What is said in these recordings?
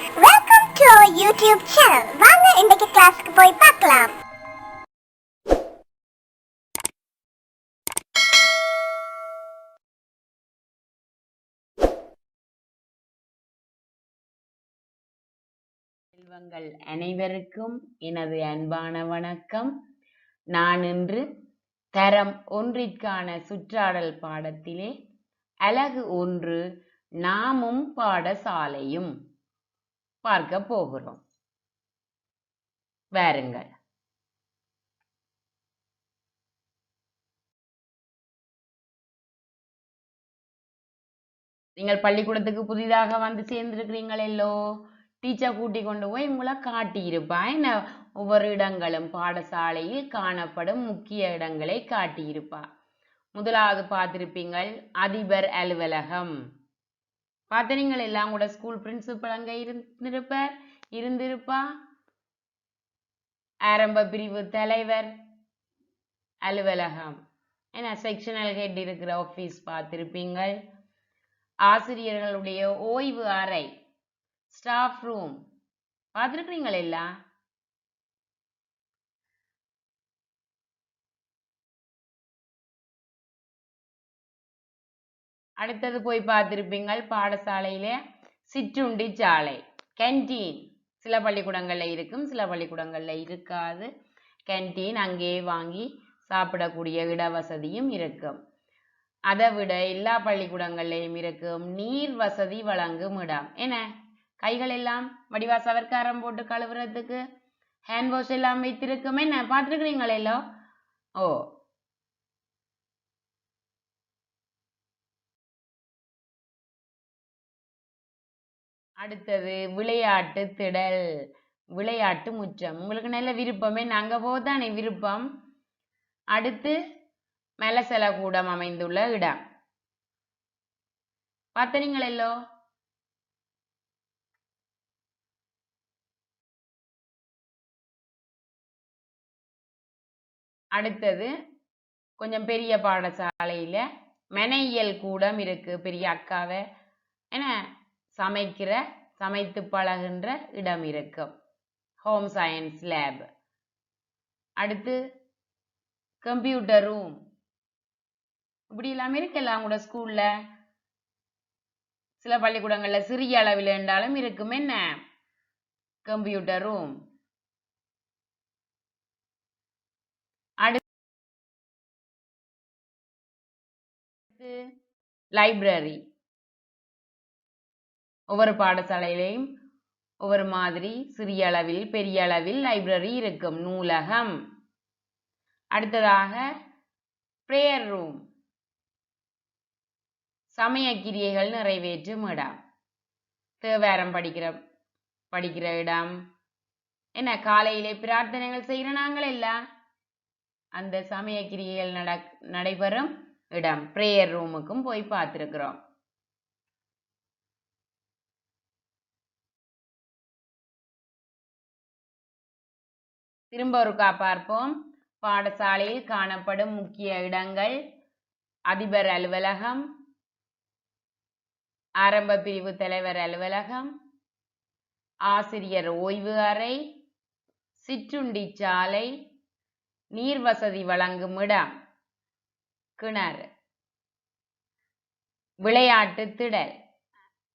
Welcome to our YouTube channel. வாங்க இன்றைக்கு கிளாஸ்க்கு போய் பார்க்கலாம். செல்வங்கள் அனைவருக்கும் எனது அன்பான வணக்கம். நான் இன்று தரம் 1ற்கான சுற்றாடல் பாடத்திலே அலகு 1 நாமும் பாடசாலையும் பார்க்க போகிறோம். வாருங்கள். நீங்கள் பள்ளிக்கூடத்துக்கு புதிதாக வந்து சேர்ந்திருக்கிறீங்களோ, டீச்சர் கூட்டி கொண்டு போய் உங்களை காட்டியிருப்பா. என்ன ஒவ்வொரு இடங்களும் பாடசாலையில் காணப்படும் முக்கிய இடங்களை காட்டியிருப்பா. முதலாவது பார்த்திருப்பீங்கள் அதிபர் அலுவலகம். பார்த்தீங்கள் எல்லாம் கூட ஸ்கூல் பிரின்சிபல் அங்க இருந்திருப்பா. ஆரம்ப பிரிவு தலைவர் அலுவலகம், ஏன்னா செக்ஷனல் ஹெட் இருக்கிற ஆபீஸ் பார்த்திருப்பீங்கள். ஆசிரியர்களுடைய ஓய்வு அறை ஸ்டாஃப் ரூம் பார்த்திருக்கிறீங்கள் எல்லாம். அடுத்தது போய் பார்த்திருப்பீங்கள் பாடசாலையில சிற்றுண்டி சாலை கேன்டீன். சில பள்ளிக்கூடங்கள்ல இருக்கும், சில பள்ளிக்கூடங்கள்ல இருக்காது. கேன்டீன் அங்கே வாங்கி சாப்பிடக்கூடிய இட வசதியும் இருக்கும். அதை விட எல்லா பள்ளிக்கூடங்கள்லையும் இருக்கும் நீர் வசதி வழங்கும் இடம். என்ன கைகள் எல்லாம் வடிவா சவர்க்காரம் போட்டு கழுவுறதுக்கு ஹேண்ட் வாஷ் எல்லாம் வைத்திருக்கும். என்ன பார்த்துருக்கிறீங்களோ? ஓ, அடுத்தது விளையாட்டு திடல், விளையாட்டு முற்றம். உங்களுக்கு நல்ல விருப்பமே, நாங்க போதானே விருப்பம். அடுத்து மெலசல கூடம் அமைந்துள்ள இடம் பார்த்தீங்களோ? அடுத்தது கொஞ்சம் பெரிய பாடசாலையில மெனையியல் கூடம் இருக்கு. பெரிய அக்காவை என்ன சமைத்து பழகுன்ற இடம் இருக்கும், ஹோம் சயின்ஸ் லேப். அடுத்து கம்ப்யூட்டர் ரூம். இப்படி எல்லாமே இருக்கலாம் கூட ஸ்கூல்ல. சில பள்ளிக்கூடங்கள்ல சிறிய அளவில் இருந்தாலும் இருக்கும் என்ன கம்ப்யூட்டர் ரூம். அடுத்து லைப்ரரி. ஒவ்வொரு பாடசாலையிலையும் ஒவ்வொரு மாதிரி சிறிய அளவில் பெரிய அளவில் லைப்ரரி இருக்கும், நூலகம். அடுத்ததாக பிரேயர் ரூம், சமய கிரியைகள் நிறைவேற்றும் இடம். தேவாரம் படிக்கிற இடம். என்ன காலையிலே பிரார்த்தனைகள் செய்கிற நாங்கள் எல்லாம் அந்த சமய கிரியைகள் நடைபெறும் இடம் பிரேயர் ரூமுக்கும் போய் பார்த்திருக்கிறோம். திரும்ப ஒருக்கா பார்ப்போம். பாடசாலையில் காணப்படும் முக்கிய இடங்கள்: அதிபர் அலுவலகம், ஆரம்ப பிரிவு தலைவர் அலுவலகம், ஆசிரியர் ஓய்வு அறை, சிற்றுண்டி சாலை, நீர் வசதி வழங்கும் இடம் கிணறு, விளையாட்டு திடல்,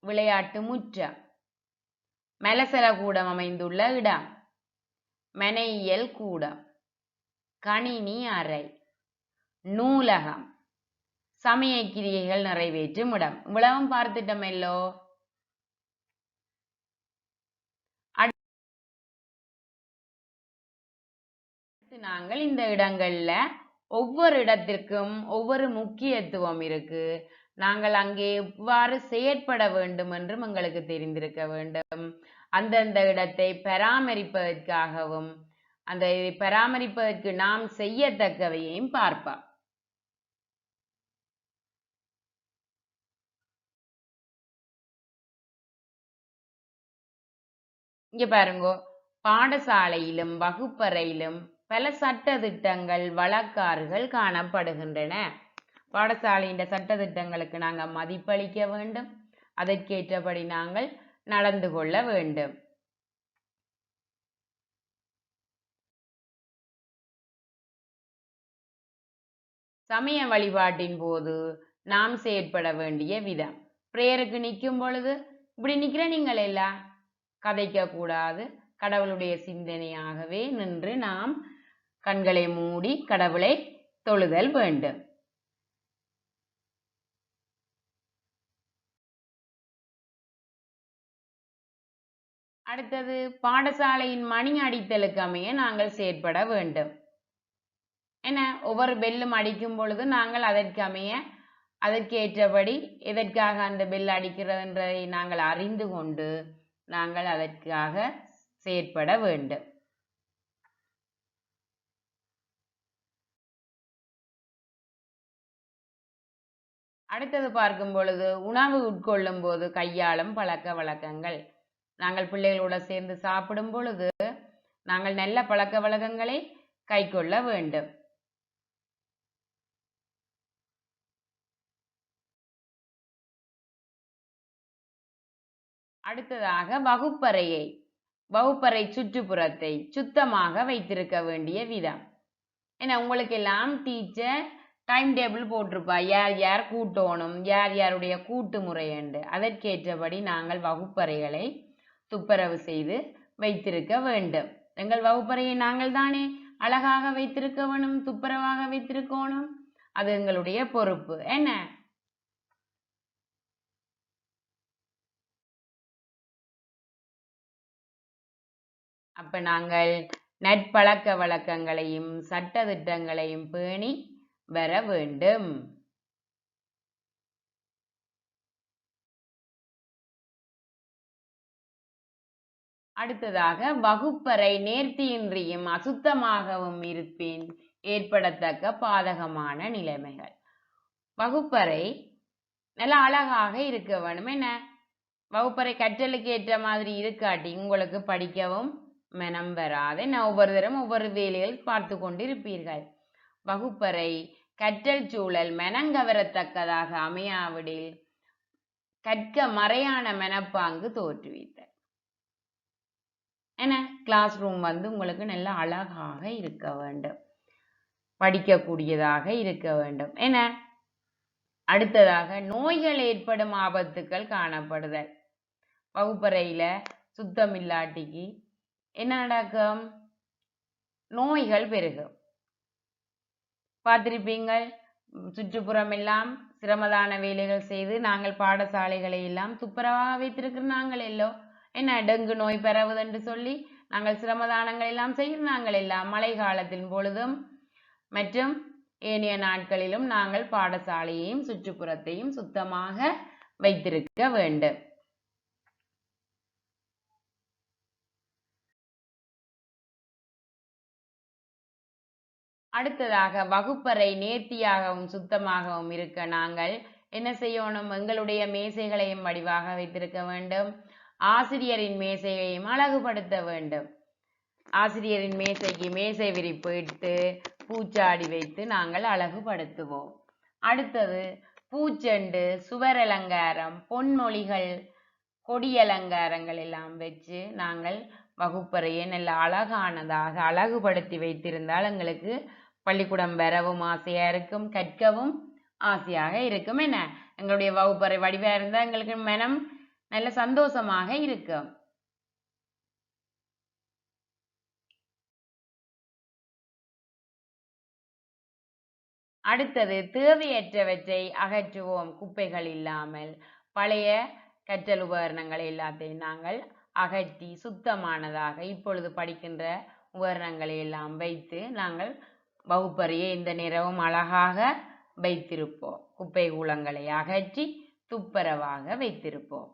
விளையாட்டு முற்றம், மெலசல கூடம் அமைந்துள்ள இடம், மெனையியல் கூடம், கணினி அறை, நூலகம், சமய கிரியைகள் நிறைவேற்றும் இடம். இவ்வளவும் பார்த்துட்டோமல்லோ? அடுத்து நாங்கள் இந்த இடங்கள்ல ஒவ்வொரு இடத்திற்கும் ஒவ்வொரு முக்கியத்துவம் இருக்கு. நாங்கள் அங்கே எவ்வாறு செயற்பட வேண்டும் என்றும் எங்களுக்கு தெரிந்திருக்க வேண்டும். அந்தந்த இடத்தை பராமரிப்பதற்காகவும் அந்த பராமரிப்பதற்கு நாம் செய்யத்தக்கவையையும் பார்ப்போம். இங்க பாருங்க, பாடசாலையிலும் வகுப்பறையிலும் பல சட்ட திட்டங்கள் வழக்காறுகள் காணப்படுகின்றன. பாடசாலையின் சட்ட திட்டங்களுக்கு நாங்கள் மதிப்பளிக்க வேண்டும். அதற்கேற்றபடி நாங்கள் நடந்து கொள்ள வேண்டும். சமய வழிபாட்டின் போது நாம் செயற்பட வேண்டிய விதம். பிரேயருக்கு நிற்கும் பொழுது இப்படி நிக்கிற நீங்கள் எல்லாம் கதைக்க கூடாது. கடவுளுடைய சிந்தனையாகவே நின்று நாம் கண்களை மூடி கடவுளை தொழுதல் வேண்டும். அடுத்தது பாடசாலையின் மணி அடித்தலுக்கு அமைய நாங்கள் செயற்பட வேண்டும். என்ன, ஒவ்வொரு பெல்லும் அடிக்கும் பொழுது நாங்கள் அதற்கு அமைய அதற்கு ஏற்றபடி எதற்காக அந்த பெல் அடிக்கிறதுன்றதை நாங்கள் அறிந்து கொண்டு நாங்கள் அதற்காக செயற்பட வேண்டும். அடுத்தது பார்க்கும் பொழுது உணவு உட்கொள்ளும் போது கையாளும் பழக்க வழக்கங்கள். நாங்கள் பிள்ளைகளோட சேர்ந்து சாப்பிடும் பொழுது நாங்கள் நல்ல பழக்க வழக்கங்களை கைக்கொள்ள வேண்டும். அடுத்ததாக வகுப்பறை சுற்றுப்புறத்தை சுத்தமாக வைத்திருக்க வேண்டிய விதம். ஏன்னா உங்களுக்கு எல்லாம் டீச்சர் டைம் டேபிள் போட்டிருப்பா, யார் யார் கூட்டணும், யார் யாருடைய கூட்டு முறை என்று. அதற்கேற்றபடி நாங்கள் வகுப்பறைகளை துப்புரவு செய்து வைத்திருக்க வேண்டும். எங்கள் வகுப்பறையை நாங்கள் தானே அழகாக வைத்திருக்க வேணும், துப்புரவாக வைத்திருக்கணும். அது எங்களுடைய பொறுப்பு. என்ன, அப்ப நாங்கள் நட்பழக்க வழக்கங்களையும் சட்ட திட்டங்களையும் பேணி வர வேண்டும். அடுத்ததாக வகுப்பறை நேர்த்தியின்றியும் அசுத்தமாகவும் இருப்பின் ஏற்படத்தக்க பாதகமான நிலைமைகள். வகுப்பறை நல்லா அழகாக இருக்க வேணும். என்ன, வகுப்பறை கற்றலுக்கு ஏற்ற மாதிரி இருக்காட்டி உங்களுக்கு படிக்கவும் மனம் வராது. நான் ஒவ்வொரு தரம் ஒவ்வொரு வேலைகள் பார்த்து கொண்டிருப்பீர்கள். வகுப்பறை கற்றல் சூழல் மனங்கவரத்தக்கதாக அமையாவிடில் கற்க மறையான மனப்பாங்கு தோற்றுவித்தல். என்ன, கிளாஸ் ரூம் உங்களுக்கு நல்ல அழகாக இருக்க வேண்டும், படிக்கக்கூடியதாக இருக்க வேண்டும். என்ன, அடுத்ததாக நோய்கள் ஏற்படும் ஆபத்துக்கள் காணப்படுதல். வகுப்பறையில சுத்தம் இல்லாட்டிக்கு என்ன நடக்கும்? நோய்கள் பெருகும். பார்த்திருப்பீங்கள், சுற்றுப்புறம் எல்லாம் சிரமதான வேலைகள் செய்து நாங்கள் பாடசாலைகளை எல்லாம் துப்புரவாக வைத்திருக்கிற நாங்கள் எல்லோ என்ன டெங்கு நோய் பரவுது என்று சொல்லி நாங்கள் சிரமதானங்கள் எல்லாம் செய்கிறாங்கள் எல்லாம். மழை காலத்தின் பொழுதும் மற்றும் ஏனைய நாட்களிலும் நாங்கள் பாடசாலையையும் சுற்றுப்புறத்தையும் சுத்தமாக வைத்திருக்க வேண்டும். அடுத்ததாக வகுப்பறை நேர்த்தியாகவும் சுத்தமாகவும் இருக்க நாங்கள் என்ன செய்யணும்? எங்களுடைய மேசைகளையும் வடிவாக வைத்திருக்க வேண்டும். ஆசிரியரின் மேசையையும் அழகுபடுத்த வேண்டும். ஆசிரியரின் மேசைக்கு மேசை விரிப்பு இட்டு பூச்சாடி வைத்து நாங்கள் அழகுபடுத்துவோம். அடுத்தது பூச்செண்டு, சுவர் அலங்காரம், பொன்மொழிகள், கொடி அலங்காரங்கள் எல்லாம் வச்சு நாங்கள் வகுப்பறையை நல்ல அழகானதாக அழகுபடுத்தி வைத்திருந்தால் எங்களுக்கு பள்ளிக்கூடம் வரவும் ஆசையா இருக்கும், கற்கவும் ஆசையாக இருக்கும். என்ன, எங்களுடைய வகுப்பறை வடிவா இருந்தால் எங்களுக்கு மனம் நல்ல சந்தோஷமாக இருக்கும். அடுத்தது தேவையற்றவற்றை அகற்றுவோம். குப்பைகள் இல்லாமல் பழைய கற்றல் உபகரணங்கள் எல்லாத்தையும் நாங்கள் அகற்றி சுத்தமானதாக இப்பொழுது படிக்கின்ற உபகரணங்களை எல்லாம் வைத்து நாங்கள் வகுப்பறையை இந்த நேரமும் அழகாக வைத்திருப்போம். குப்பை கூளங்களை அகற்றி துப்புரவாக வைத்திருப்போம்.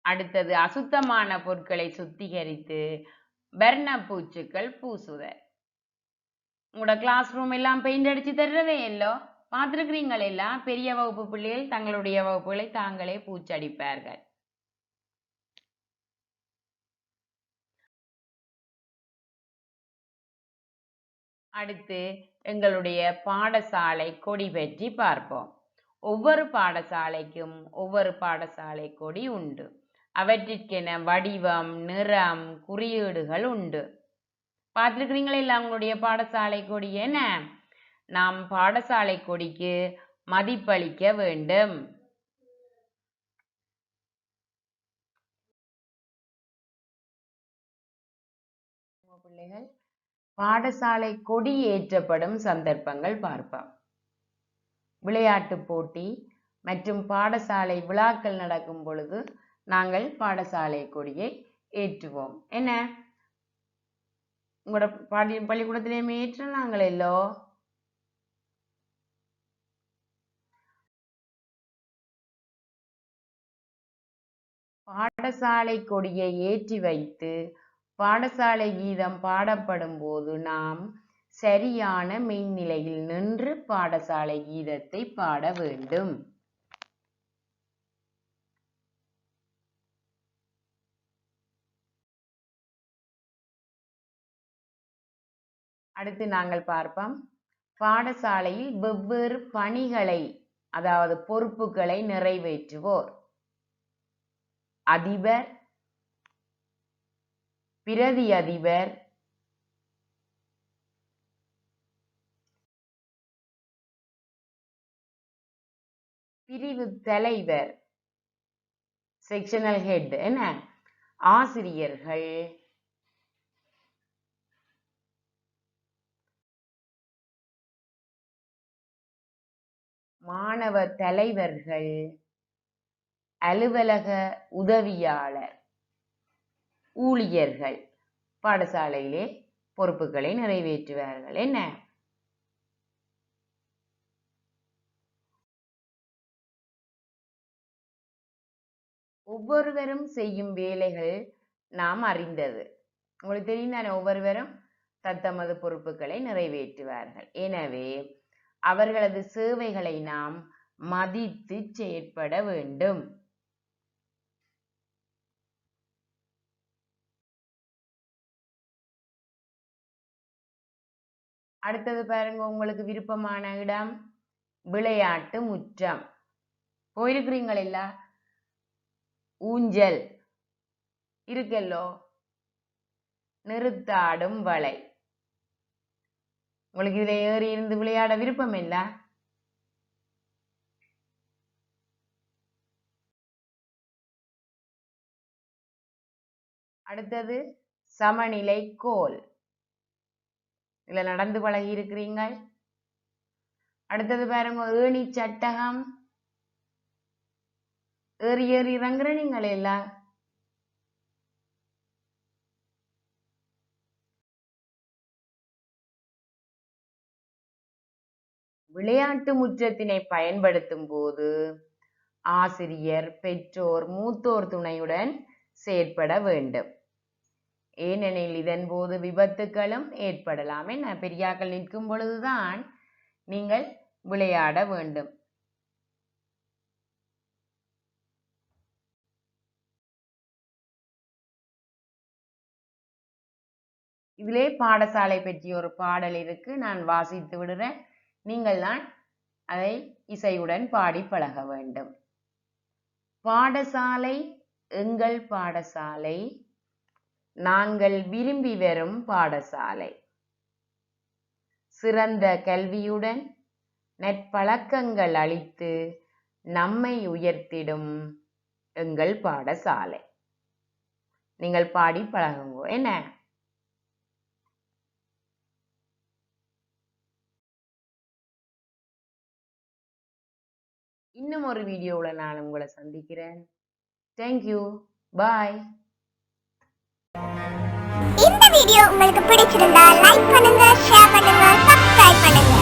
அடுத்தது அசுத்தமான பொருட்களை சுத்திகரித்து வர்ணப்பூச்சுக்கள் பூசுதல். உங்களோட கிளாஸ் ரூம் எல்லாம் பெயிண்ட் அடிச்சு தர்றதே இல்லோ, பார்த்துருக்கிறீங்கள் எல்லாம். பெரிய வகுப்பு பிள்ளைகள் தங்களுடைய வகுப்புகளை தாங்களே பூச்சடிப்பார்கள். அடுத்து எங்களுடைய பாடசாலை கொடி பற்றி பார்ப்போம். ஒவ்வொரு பாடசாலைக்கும் ஒவ்வொரு பாடசாலை கொடி உண்டு. அவற்றிற்கென வடிவம், நிறம், குறியீடுகள் உண்டு. பார்த்துருக்கிறீங்களா இல்லை உங்களுடைய பாடசாலை கொடி? என்ன, நாம் பாடசாலை கொடிக்கு மதிப்பளிக்க வேண்டும். பிள்ளைகள், பாடசாலை கொடி ஏற்றப்படும் சந்தர்ப்பங்கள் பார்ப்போம். விளையாட்டு போட்டி மற்றும் பாடசாலை விழாக்கள் நடக்கும் பொழுது நாங்கள் பாடசாலை கொடியை ஏற்றுவோம். என்ன, உங்களோட பள்ளிக்கூடத்திலேயுமே ஏற்றுனாங்களோ? பாடசாலை கொடியை ஏற்றி வைத்து பாடசாலை கீதம் பாடப்படும் போது நாம் சரியான மெய்நிலையில் நின்று பாடசாலை கீதத்தை பாட வேண்டும். அடுத்து நாங்கள் பார்ப்போம், பாடசாலையில் வெவ்வேறு பணிகளை, அதாவது பொறுப்புகளை நிறைவேற்றுவோர். அதிபர், பிரதி அதிபர், பிரிவு தலைவர், செக்ஷனல் ஹெட், என்ன, ஆசிரியர்கள், மாணவ தலைவர்கள், அலுவலக உதவியாளர், ஊழியர்கள் பாடசாலையிலே பொறுப்புகளை நிறைவேற்றுவார்கள். என்ன, ஒவ்வொருவரும் செய்யும் வேலைகள் நாம் அறிந்தது. உங்களுக்கு தெரியும் தானே, ஒவ்வொருவரும் தத்தமது பொறுப்புகளை நிறைவேற்றுவார்கள். எனவே அவர்களது சேவைகளை நாம் மதித்து செயற்பட வேண்டும். அடுத்தது பாருங்க, உங்களுக்கு விருப்பமான இடம் விளையாட்டு முற்றம். போயிருக்கிறீங்களா? ஊஞ்சல் இருக்கல்லோ, நிறுத்தாடும் வளை. உங்களுக்கு இதுல ஏறி இருந்து விளையாட விருப்பம் இல்ல? அடுத்தது சமநிலை கோல். இதுல நடந்து பழகி இருக்கிறீங்க. அடுத்தது பாருங்க, ஏணி சட்டகம். ஏறி ஏறி இறங்குற நீங்களே இல்ல? விளையாட்டு முற்றத்தினை பயன்படுத்தும் போது ஆசிரியர், பெற்றோர், மூத்தோர் துணையுடன் செயற்பட வேண்டும். ஏனெனில் இதன் போது விபத்துகளும் ஏற்படலாம். என்ன, பெரியாக்கள் நிற்கும் பொழுதுதான் நீங்கள் விளையாட வேண்டும். இதிலே பாடசாலை பற்றி ஒரு பாடல் இருக்கு, நான் வாசித்து விடுறேன். நீங்கள் தான் அதை இசையுடன் பாடி பழக வேண்டும். பாடசாலை எங்கள் பாடசாலை, நாங்கள் விரும்பி வரும் பாடசாலை. சிறந்த கல்வியுடன் நற்பழக்கங்கள் அளித்து நம்மை உயர்த்திடும் எங்கள் பாடசாலை. நீங்கள் பாடி பழகுங்க. என்ன, இன்னும் ஒரு வீடியோவில் நான் உங்களை சந்திக்கிறேன். தேங்க்யூ, பாய். இந்த வீடியோ உங்களுக்கு பிடிச்சிருந்தா லைக் பண்ணுங்க, ஷேர் பண்ணுங்க, சப்ஸ்கிரைப் பண்ணுங்க.